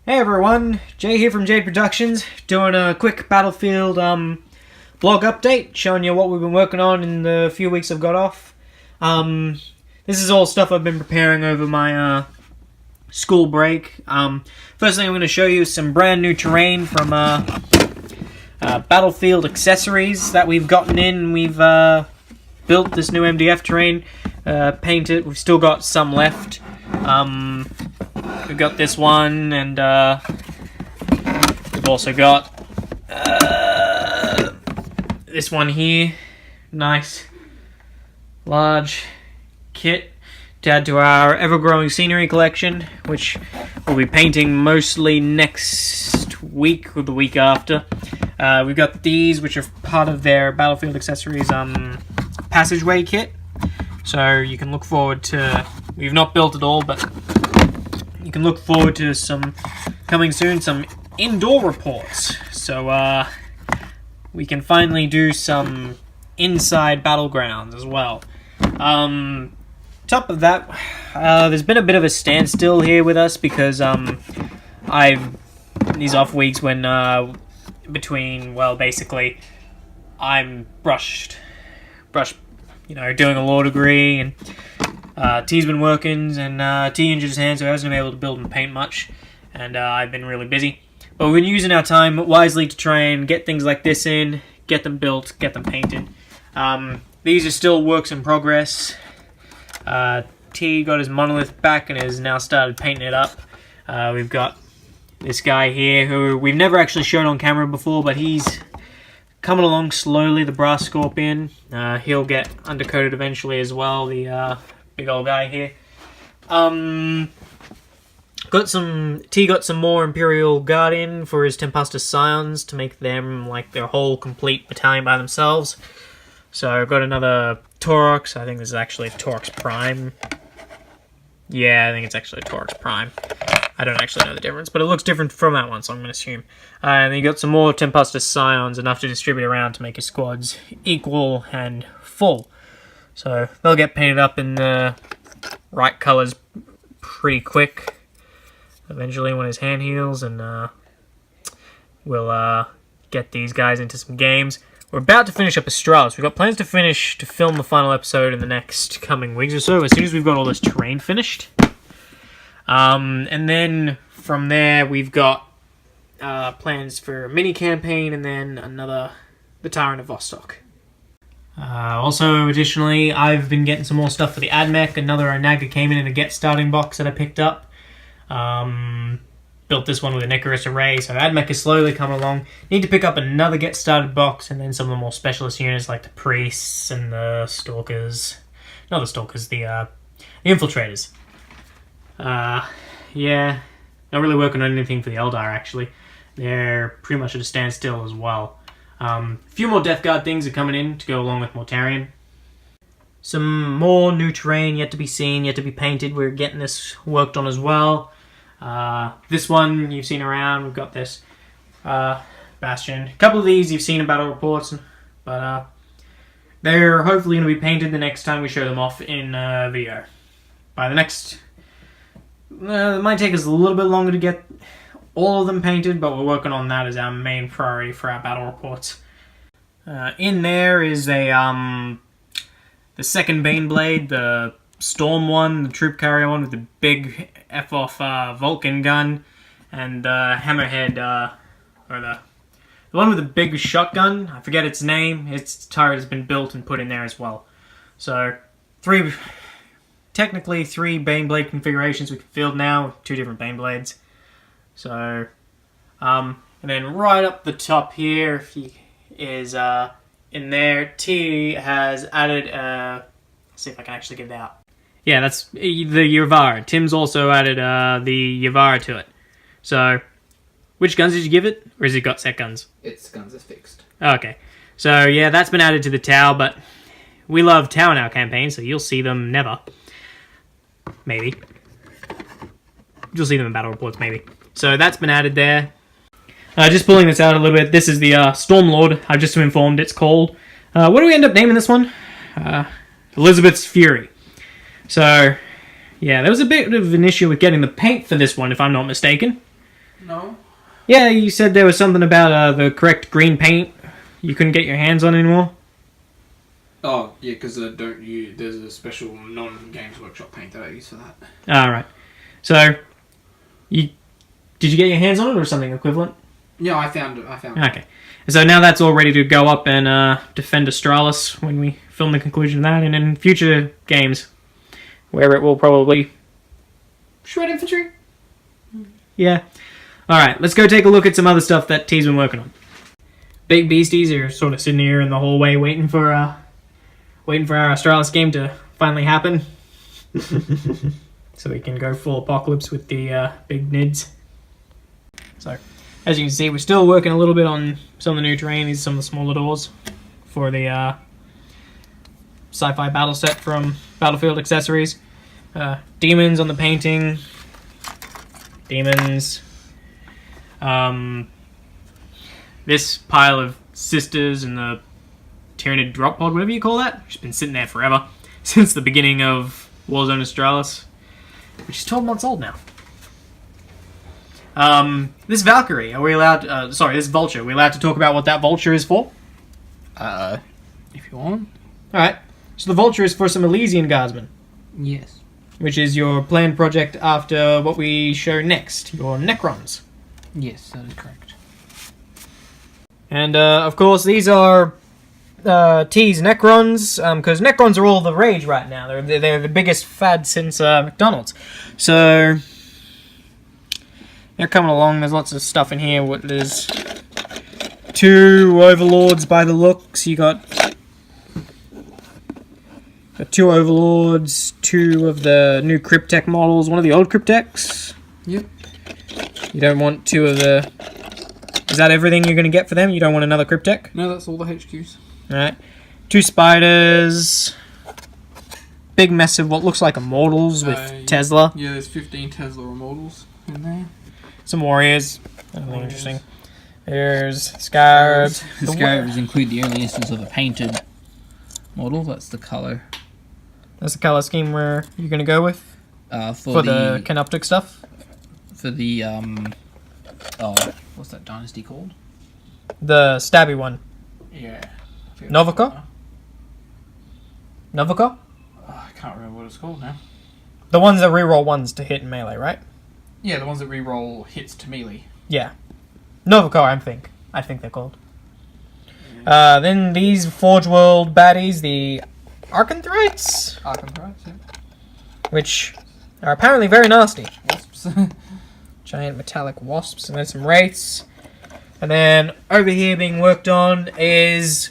Hey everyone, Jay here from Jade Productions, doing a quick Battlefield blog update, showing you what we've been working on in the few weeks I've got off. This is all stuff I've been preparing over my school break. First thing I'm going to show you is some brand new terrain from Battlefield accessories that we've gotten in. We've built this new MDF terrain, painted. We've still got some left. We've got this one, and we've also got this one here. Nice, large kit to add to our ever-growing scenery collection, which we'll be painting mostly next week or the week after. We've got these, which are part of their Battlefield accessories passageway kit. So you can look forward to, we've not built it all, but you can look forward to some coming soon, some indoor reports. So we can finally do some inside battlegrounds as well. Top of that, there's been a bit of a standstill here with us because these off weeks when basically I'm brushed, doing a law degree, and T's been working, and T injured his hand, so he hasn't been able to build and paint much, and I've been really busy. But we've been using our time wisely to try and get things like this in, get them built, get them painted. These are still works in progress. T got his monolith back and has now started painting it up. We've got this guy here who we've never actually shown on camera before, but he's coming along slowly, the brass scorpion. He'll get undercoated eventually as well, the big old guy here. T got some more Imperial Guardian for his Tempestus Scions to make them like their whole complete battalion by themselves. So I've got another Taurox. I think this is actually Taurox Prime. Yeah, I think it's actually Taurox Prime. I don't actually know the difference, but it looks different from that one, so I'm going to assume. And then you got some more Tempestus Scions, enough to distribute around to make your squads equal and full. So they'll get painted up in the right colours pretty quick. Eventually, when his hand heals, and we'll get these guys into some games. We're about to finish up Astralis. We've got plans to film the final episode in the next coming weeks or so, as soon as we've got all this terrain finished. And then from there, we've got plans for a mini campaign, and then the Tyrant of Vostok. Also, additionally, I've been getting some more stuff for the AdMech. Another Onaga came in a get starting box that I picked up. Built this one with an Icarus array, so AdMech is slowly coming along. Need to pick up another get started box, and then some of the more specialist units like the priests and the stalkers. Not the stalkers, the infiltrators. Yeah, not really working on anything for the Eldar, actually. They're pretty much at a standstill as well. A few more Death Guard things are coming in to go along with Mortarion. Some more new terrain yet to be seen, yet to be painted. We're getting this worked on as well. This one you've seen around. We've got this Bastion. A couple of these you've seen in battle reports, but they're hopefully going to be painted the next time we show them off in video. By the next... it might take us a little bit longer to get all of them painted, but we're working on that as our main priority for our battle reports. In there is the second Baneblade, the Storm one, the Troop Carrier one with the big F-off Vulcan gun, and the Hammerhead, or the one with the big shotgun. I forget its name. Its turret has been built and put in there as well. So, technically three Baneblade configurations we can field now, with two different Baneblades. So, and then right up the top here is in there, T has added let's see if I can actually get it out. Yeah, that's the Yavara. Tim's also added the Yavara to it. So, which guns did you give it? Or has it got set guns? Its guns are fixed. Okay. So, yeah, that's been added to the Tau, but we love Tau in our campaign, so you'll see them never. Maybe. You'll see them in battle reports, maybe. So, that's been added there. Just pulling this out a little bit, this is the Stormlord. I've just been informed it's called. What do we end up naming this one? Elizabeth's Fury. So, yeah, there was a bit of an issue with getting the paint for this one, if I'm not mistaken. No. Yeah, you said there was something about the correct green paint you couldn't get your hands on anymore. Oh, yeah, because there's a special non-Games Workshop paint that I use for that. Alright. So, did you get your hands on it or something equivalent? Yeah, I found it. Okay. So now that's all ready to go up and defend Australis when we film the conclusion of that, and in future games, where it will probably shred infantry. Yeah. Alright, let's go take a look at some other stuff that T's been working on. Big beasties are sort of sitting here in the hallway waiting for our Australis game to finally happen. So we can go full apocalypse with the big nids. So, as you can see, we're still working a little bit on some of the new terrain. These are some of the smaller doors for the sci-fi battle set from Battlefield Accessories. Demons on the painting. Demons. This pile of sisters and the Tyranid drop pod, whatever you call that, which has been sitting there forever. Since the beginning of Warzone Australis. Which is 12 months old now. This Valkyrie, are we allowed... this Vulture, are we allowed to talk about what that Vulture is for? If you want. Alright, so the Vulture is for some Elysian Guardsmen. Yes. Which is your planned project after what we show next, your Necrons. Yes, that is correct. And, of course, these are T's Necrons, because Necrons are all the rage right now. They're the biggest fad since McDonald's. So... they're coming along. There's lots of stuff in here. There's 2 overlords by the looks. You got 2 overlords, 2 of the new Cryptek models, one of the old Crypteks. Yep. You don't want 2 of the... is that everything you're going to get for them? You don't want another Cryptek? No, that's all the HQs. Alright. 2 spiders. Big mess of what looks like Immortals with Tesla. Yeah, there's 15 Tesla Immortals in there. Some warriors. Nothing interesting. There's Scarabs. The Scarabs include the early instance of a painted model. That's the colour. That's the colour scheme where you're going to go with? For the Canoptic stuff? For the, what's that dynasty called? The stabby one. Yeah. Novica? Novica? I can't remember what it's called now. The ones that reroll 1s to hit in melee, right? Yeah, the ones that reroll hits to melee. Yeah. Novica, I think they're called. Then these Forge World baddies, the Arcanthrites? Arcanthrites, yeah. Which are apparently very nasty. Wasps. Giant metallic wasps, and then some wraiths. And then over here being worked on is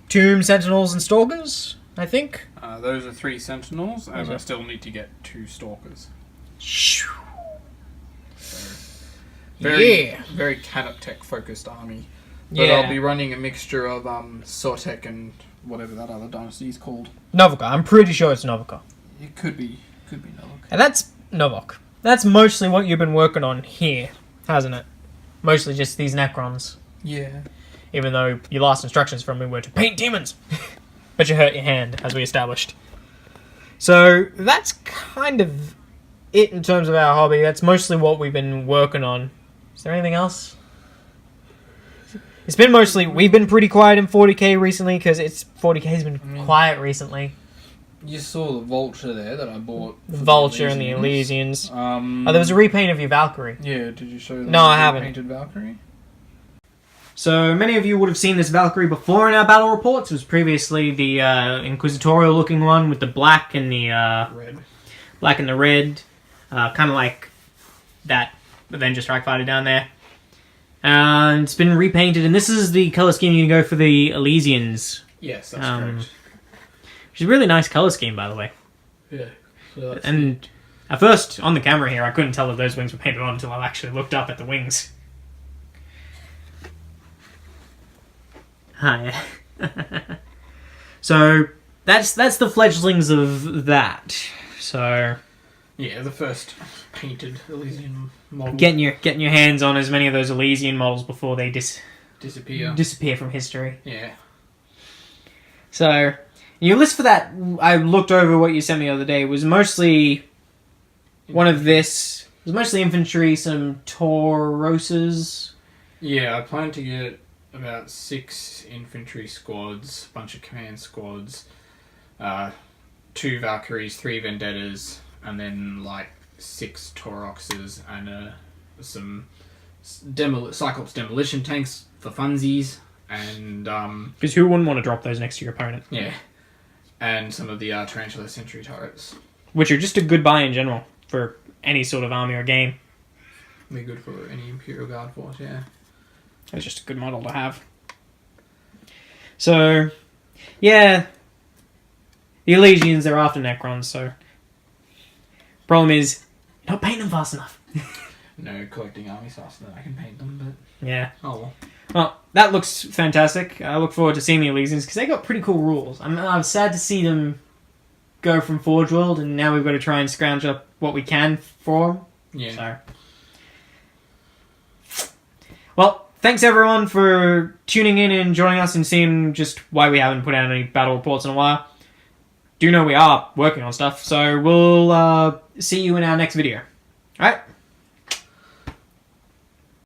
Tomb Sentinels and Stalkers, I think. Those are 3 Sentinels, and I still need to get 2 Stalkers. Shoo. Very Canoptech focused army. But Yeah. I'll be running a mixture of Sortek and whatever that other dynasty is called. Novica, I'm pretty sure it's Novica. It could be Novok. And that's Novok. That's mostly what you've been working on here, hasn't it? Mostly just these Necrons. Yeah. Even though your last instructions from me were to paint demons. But you hurt your hand, as we established. So, that's kind of it in terms of our hobby. That's mostly what we've been working on. Is there anything else? It's been mostly... we've been pretty quiet in 40k recently, because 40k's been quiet recently. You saw the Vulture there that I bought. The Vulture and the Elysians. Oh, there was a repaint of your Valkyrie. Yeah, did you show the No, I haven't. painted Valkyrie? So, many of you would have seen this Valkyrie before in our battle reports. It was previously the Inquisitorial looking one with the black and the Red. Black and the red. Kind of like that Avenger Strike Fighter down there. And it's been repainted, and this is the colour scheme you can go for the Elysians. Yes, that's correct. Which is a really nice colour scheme, by the way. Yeah. So that's And at first, on the camera here, I couldn't tell that those wings were painted on until I actually looked up at the wings. Hi. So, that's the fledglings of that. So... yeah, the first painted Elysian model. Getting your hands on as many of those Elysian models before they disappear from history. Yeah. So, your list for that, I looked over what you sent me the other day, was mostly one of this, There's mostly infantry, some Tauroses. Yeah, I plan to get about 6 infantry squads, a bunch of command squads, 2 Valkyries, 3 Vendettas, and then like 6 Tauroxes and some Cyclops demolition tanks for funsies, and Because who wouldn't want to drop those next to your opponent? yeah, and some of the Tarantula sentry turrets. Which are just a good buy in general for any sort of army or game. Be good for any Imperial Guard force, yeah. It's just a good model to have. So, yeah. The Elysians are after Necrons, so... Problem is, you're not painting them fast enough. No collecting armies faster than I can paint them, but... Yeah. Oh well. Well, that looks fantastic. I look forward to seeing the Elysians, because they got pretty cool rules. I'm sad to see them go from Forge World, and now we've got to try and scrounge up what we can for them. Yeah. So. Well, thanks everyone for tuning in and joining us and seeing just why we haven't put out any battle reports in a while. Do know we are working on stuff, so we'll see you in our next video. Alright?